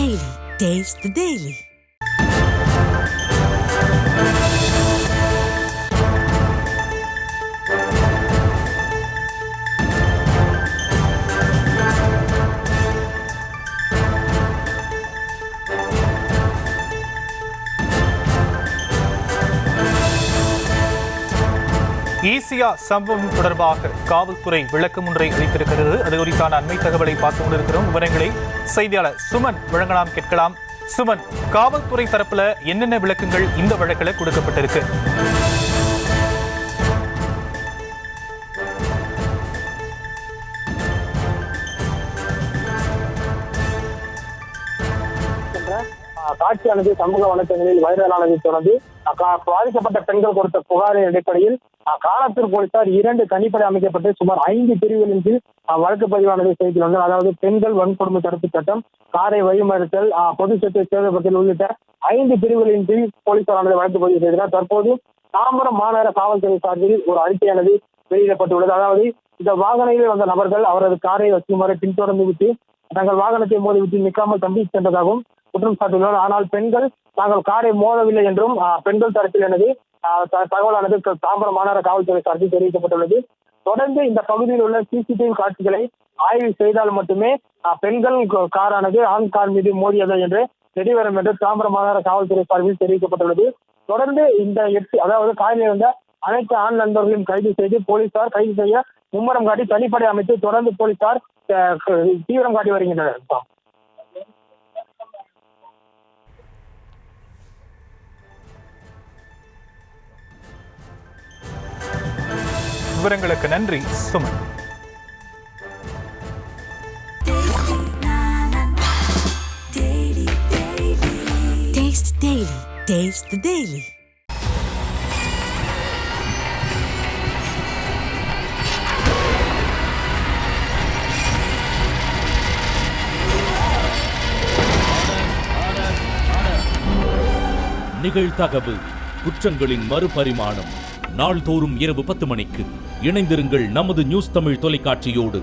Daily. Taste the Daily. ஈசியா சம்பவம் தொடர்பாக காவல்துறை விளக்கம் ஒன்றை அளித்திருக்கிறது. அது குறித்தான அண்மை தகவலை பார்த்துக் கொண்டிருக்கிறோம். விவரங்களை செய்தியாளர் சுமன் வழங்கலாம், கேட்கலாம். சுமன், காவல்துறை தரப்புல என்னென்ன விளக்கங்கள் இந்த வழக்கில் கொடுக்கப்பட்டிருக்கு? காட்சியானது சமூக வலைத்தளங்களில் வைரலானதை தொடர்ந்து பாதிக்கப்பட்ட பெண்கள் கொடுத்த புகாரின் அடிப்படையில் காலத்தூர் போலீசார் 2 தனிப்படை அமைக்கப்பட்டு சுமார் 5 பிரிவுகளின் கீழ் வழக்கு பதிவானதை செய்துள்ளனர். அதாவது பெண்கள் வன்கொடுமை தடுப்பு சட்டம், காரை வழிமறித்தல், பொது சொத்தை சேதப்படுத்தல் உள்ளிட்ட 5 பிரிவுகளின் கீழ் போலீசாரானது வழக்கு பதிவு செய்தனர். தற்போது தாம்பரம் மாநகர காவல்துறை சார்பில் ஒரு அறிக்கையானது வெளியிடப்பட்டுள்ளது. அதாவது இந்த வாகனத்தில் வந்த நபர்கள் அவரது காரை வச்சுமாறு பின்தொடர்ந்து விட்டு தங்கள் வாகனத்தை மோதிவிட்டு நிற்காமல் தம்பி சென்றதாகவும் குற்றம் சாட்டியுள்ளனர். ஆனால் பெண்கள் தாங்கள் காரை மோதவில்லை என்றும் பெண்கள் தரப்பில் எனது தகவலானது தாம்பரம் மாநகர காவல்துறை சார்பில் தெரிவிக்கப்பட்டுள்ளது. தொடர்ந்து இந்த பகுதியில் உள்ள சிசிடிவி காட்சிகளை ஆய்வு செய்தால் மட்டுமே பெண்கள் காரானது ஆண் கார் மீது மோதியது என்று தெரியவரும் என்று தாம்பரம் மாநகர காவல்துறை சார்பில் தெரிவிக்கப்பட்டுள்ளது. தொடர்ந்து இந்த அதாவது காரில் இருந்த அனைத்து ஆண் நண்பர்களையும் கைது செய்து போலீசார் கைது செய்ய மும்முரம் காட்டி தனிப்படை அமைத்து தொடர்ந்து போலீசார் தீவிரம் காட்டி வருகின்றனர். விவரங்களுக்கு நன்றி Suman. Taste Daily. Taste the Daily. நிகழ்தகவு குற்றங்களின் மறுபரிமாணம். நாள்தோறும் இரவு 10 மணிக்கு இணைந்திருங்கள் நமது நியூஸ் தமிழ் தொலைக்காட்சியோடு.